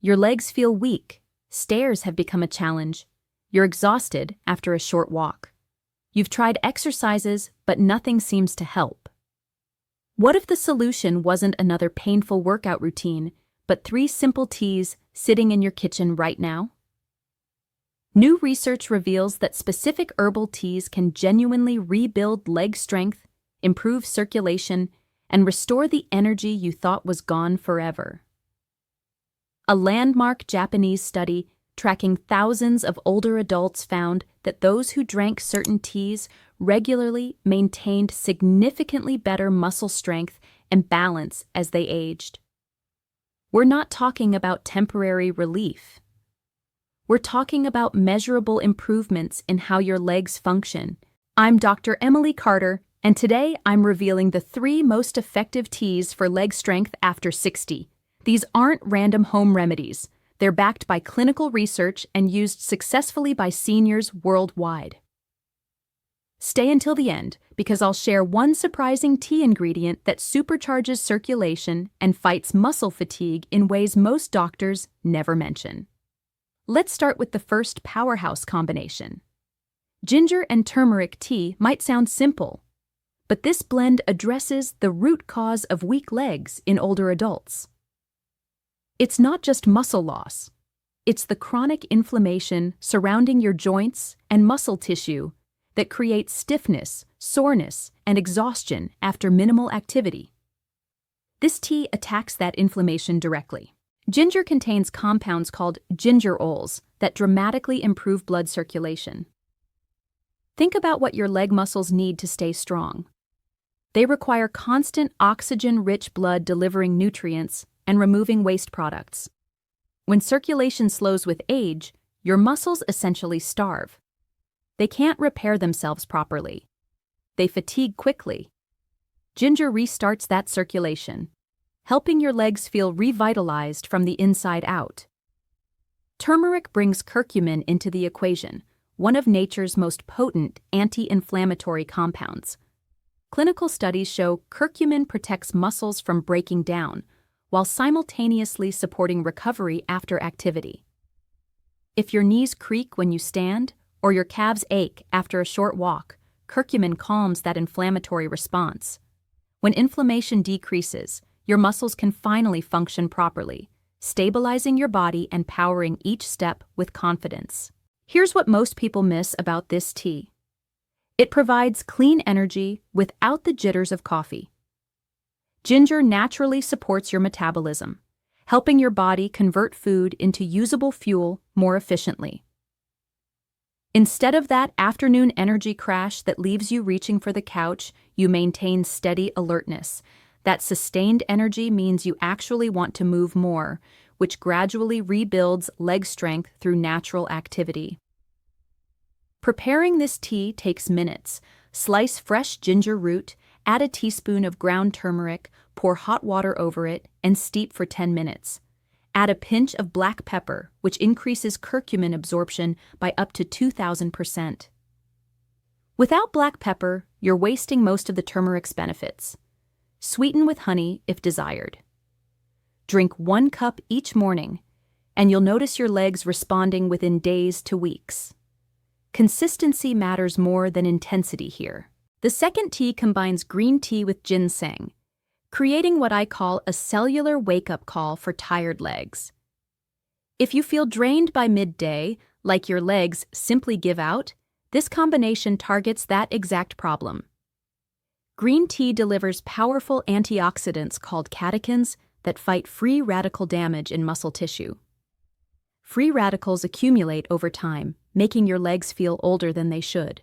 Your legs feel weak, stairs have become a challenge, you're exhausted after a short walk. You've tried exercises, but nothing seems to help. What if the solution wasn't another painful workout routine, but 3 simple teas sitting in your kitchen right now? New research reveals that specific herbal teas can genuinely rebuild leg strength, improve circulation, and restore the energy you thought was gone forever. A landmark Japanese study tracking thousands of older adults found that those who drank certain teas regularly maintained significantly better muscle strength and balance as they aged. We're not talking about temporary relief. We're talking about measurable improvements in how your legs function. I'm Dr. Emily Carter, and today I'm revealing the 3 most effective teas for leg strength after 60. These aren't random home remedies. They're backed by clinical research and used successfully by seniors worldwide. Stay until the end, because I'll share one surprising tea ingredient that supercharges circulation and fights muscle fatigue in ways most doctors never mention. Let's start with the first powerhouse combination. Ginger and turmeric tea might sound simple, but this blend addresses the root cause of weak legs in older adults. It's not just muscle loss. It's the chronic inflammation surrounding your joints and muscle tissue that creates stiffness, soreness, and exhaustion after minimal activity. This tea attacks that inflammation directly. Ginger contains compounds called gingerols that dramatically improve blood circulation. Think about what your leg muscles need to stay strong. They require constant oxygen-rich blood delivering nutrients and removing waste products. When circulation slows with age, your muscles essentially starve. They can't repair themselves properly. They fatigue quickly. Ginger restarts that circulation, helping your legs feel revitalized from the inside out. Turmeric brings curcumin into the equation, one of nature's most potent anti-inflammatory compounds. Clinical studies show curcumin protects muscles from breaking down, while simultaneously supporting recovery after activity. If your knees creak when you stand, or your calves ache after a short walk, curcumin calms that inflammatory response. When inflammation decreases, your muscles can finally function properly, stabilizing your body and powering each step with confidence. Here's what most people miss about this tea. It provides clean energy without the jitters of coffee. Ginger naturally supports your metabolism, helping your body convert food into usable fuel more efficiently. Instead of that afternoon energy crash that leaves you reaching for the couch, you maintain steady alertness. That sustained energy means you actually want to move more, which gradually rebuilds leg strength through natural activity. Preparing this tea takes minutes. Slice fresh ginger root, add a teaspoon of ground turmeric, pour hot water over it, and steep for 10 minutes. Add a pinch of black pepper, which increases curcumin absorption by up to 2,000%. Without black pepper, you're wasting most of the turmeric's benefits. Sweeten with honey if desired. Drink 1 cup each morning, and you'll notice your legs responding within days to weeks. Consistency matters more than intensity here. The second tea combines green tea with ginseng, creating what I call a cellular wake-up call for tired legs. If you feel drained by midday, like your legs simply give out, this combination targets that exact problem. Green tea delivers powerful antioxidants called catechins that fight free radical damage in muscle tissue. Free radicals accumulate over time, making your legs feel older than they should.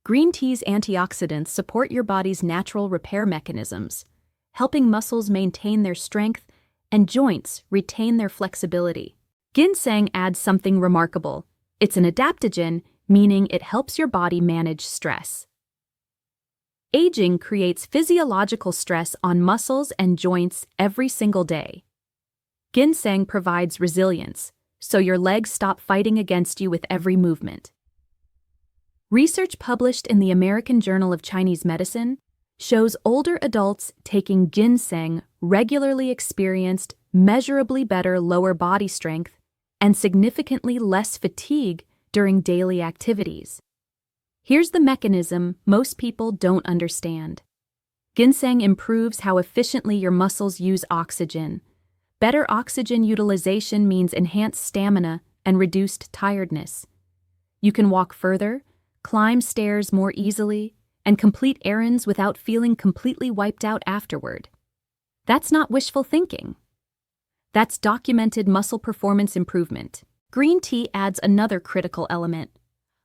Green tea's antioxidants support your body's natural repair mechanisms, helping muscles maintain their strength and joints retain their flexibility. Ginseng adds something remarkable. It's an adaptogen, meaning it helps your body manage stress. Aging creates physiological stress on muscles and joints every single day. Ginseng provides resilience, so your legs stop fighting against you with every movement. Research published in the American Journal of Chinese Medicine shows older adults taking ginseng regularly experienced measurably better lower body strength, and significantly less fatigue during daily activities. Here's the mechanism most people don't understand. Ginseng improves how efficiently your muscles use oxygen. Better oxygen utilization means enhanced stamina and reduced tiredness. You can walk further, climb stairs more easily, and complete errands without feeling completely wiped out afterward. That's not wishful thinking. That's documented muscle performance improvement. Green tea adds another critical element.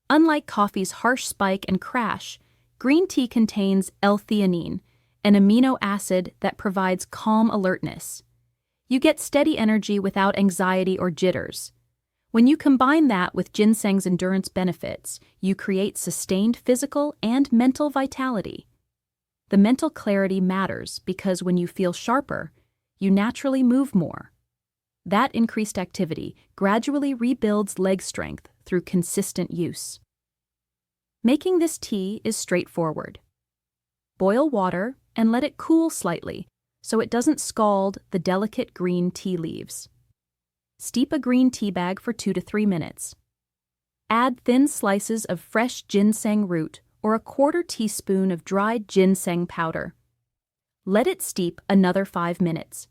Unlike coffee's harsh spike and crash, green tea contains L-theanine, an amino acid that provides calm alertness. You get steady energy without anxiety or jitters. When you combine that with ginseng's endurance benefits, you create sustained physical and mental vitality. The mental clarity matters because when you feel sharper, you naturally move more. That increased activity gradually rebuilds leg strength through consistent use. Making this tea is straightforward. Boil water and let it cool slightly so it doesn't scald the delicate green tea leaves. Steep a green tea bag for 2 to 3 minutes. Add thin slices of fresh ginseng root or a 1/4 teaspoon of dried ginseng powder. Let it steep another 5 minutes.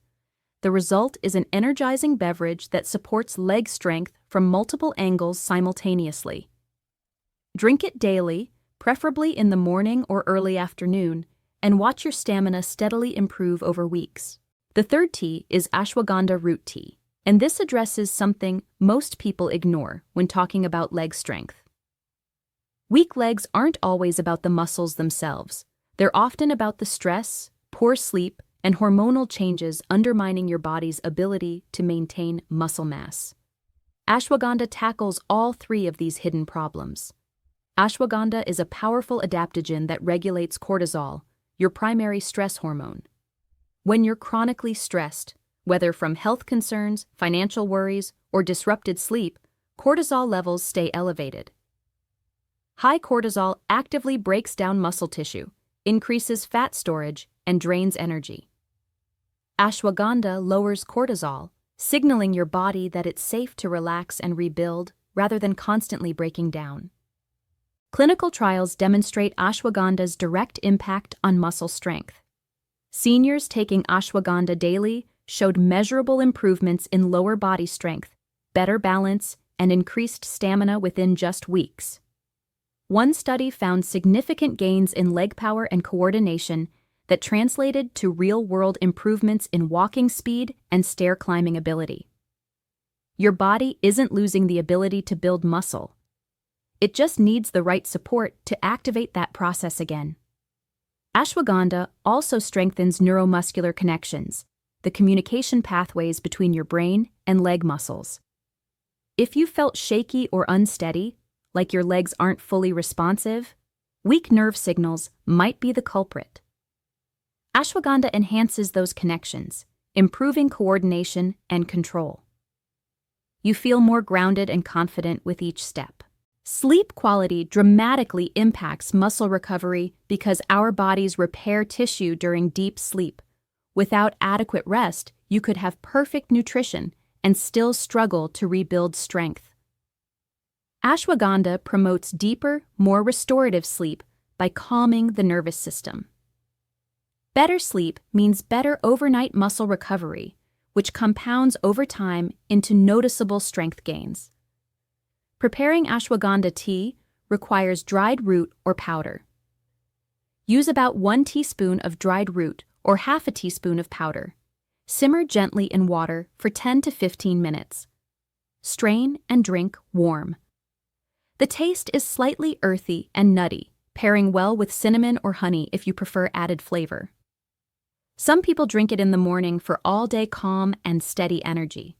The result is an energizing beverage that supports leg strength from multiple angles simultaneously. Drink it daily, preferably in the morning or early afternoon, and watch your stamina steadily improve over weeks. The third tea is ashwagandha root tea, and this addresses something most people ignore when talking about leg strength. Weak legs aren't always about the muscles themselves. They're often about the stress, poor sleep, and hormonal changes undermining your body's ability to maintain muscle mass. Ashwagandha tackles all 3 of these hidden problems. Ashwagandha is a powerful adaptogen that regulates cortisol, your primary stress hormone. When you're chronically stressed, whether from health concerns, financial worries, or disrupted sleep, cortisol levels stay elevated. High cortisol actively breaks down muscle tissue, increases fat storage, and drains energy. Ashwagandha lowers cortisol, signaling your body that it's safe to relax and rebuild rather than constantly breaking down. Clinical trials demonstrate ashwagandha's direct impact on muscle strength. Seniors taking ashwagandha daily showed measurable improvements in lower body strength, better balance, and increased stamina within just weeks. One study found significant gains in leg power and coordination that translated to real-world improvements in walking speed and stair climbing ability. Your body isn't losing the ability to build muscle. It just needs the right support to activate that process again. Ashwagandha also strengthens neuromuscular connections, the communication pathways between your brain and leg muscles. If you felt shaky or unsteady, like your legs aren't fully responsive, weak nerve signals might be the culprit. Ashwagandha enhances those connections, improving coordination and control. You feel more grounded and confident with each step. Sleep quality dramatically impacts muscle recovery because our bodies repair tissue during deep sleep. Without adequate rest, you could have perfect nutrition and still struggle to rebuild strength. Ashwagandha promotes deeper, more restorative sleep by calming the nervous system. Better sleep means better overnight muscle recovery, which compounds over time into noticeable strength gains. Preparing ashwagandha tea requires dried root or powder. Use about 1 teaspoon of dried root or half a teaspoon of powder. Simmer gently in water for 10 to 15 minutes. Strain and drink warm. The taste is slightly earthy and nutty, pairing well with cinnamon or honey if you prefer added flavor. Some people drink it in the morning for all-day calm and steady energy.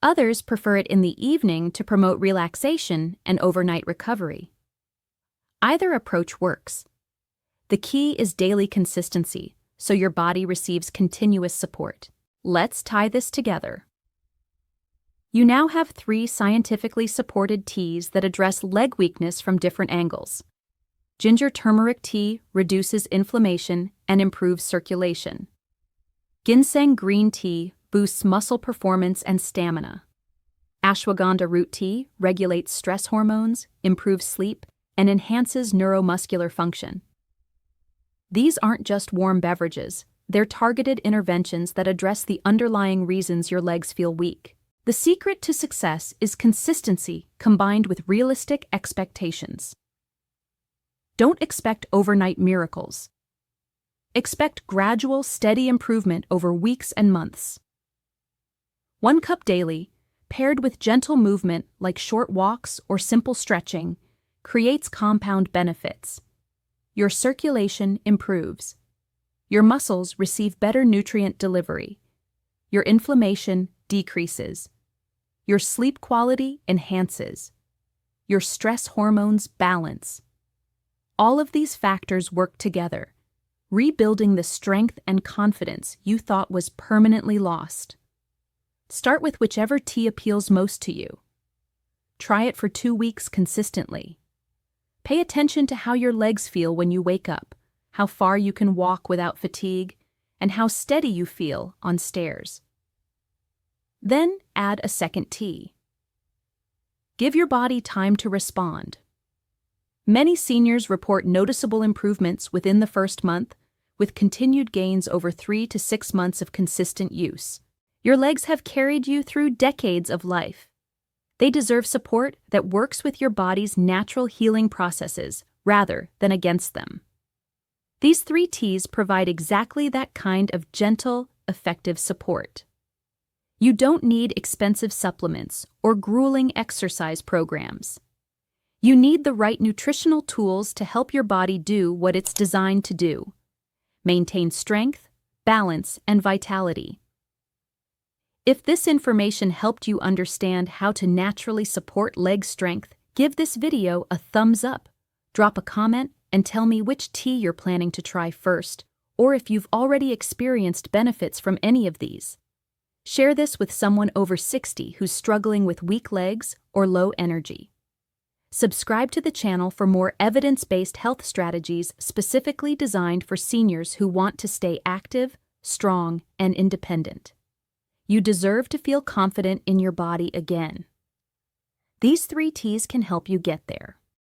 Others prefer it in the evening to promote relaxation and overnight recovery. Either approach works. The key is daily consistency, so your body receives continuous support. Let's tie this together. You now have 3 scientifically supported teas that address leg weakness from different angles. Ginger turmeric tea reduces inflammation and improves circulation. Ginseng green tea boosts muscle performance and stamina. Ashwagandha root tea regulates stress hormones, improves sleep, and enhances neuromuscular function. These aren't just warm beverages, they're targeted interventions that address the underlying reasons your legs feel weak. The secret to success is consistency combined with realistic expectations. Don't expect overnight miracles. Expect gradual, steady improvement over weeks and months. 1 cup daily, paired with gentle movement like short walks or simple stretching, creates compound benefits. Your circulation improves. Your muscles receive better nutrient delivery. Your inflammation decreases. Your sleep quality enhances. Your stress hormones balance. All of these factors work together, rebuilding the strength and confidence you thought was permanently lost. Start with whichever tea appeals most to you. Try it for 2 weeks consistently. Pay attention to how your legs feel when you wake up, how far you can walk without fatigue, and how steady you feel on stairs. Then add a second tea. Give your body time to respond. Many seniors report noticeable improvements within the first month, with continued gains over 3 to 6 months of consistent use. Your legs have carried you through decades of life. They deserve support that works with your body's natural healing processes rather than against them. These 3 teas provide exactly that kind of gentle, effective support. You don't need expensive supplements or grueling exercise programs. You need the right nutritional tools to help your body do what it's designed to do: maintain strength, balance, and vitality. If this information helped you understand how to naturally support leg strength, give this video a thumbs up, drop a comment, and tell me which tea you're planning to try first, or if you've already experienced benefits from any of these. Share this with someone over 60 who's struggling with weak legs or low energy. Subscribe to the channel for more evidence-based health strategies specifically designed for seniors who want to stay active, strong, and independent. You deserve to feel confident in your body again. These 3 teas can help you get there.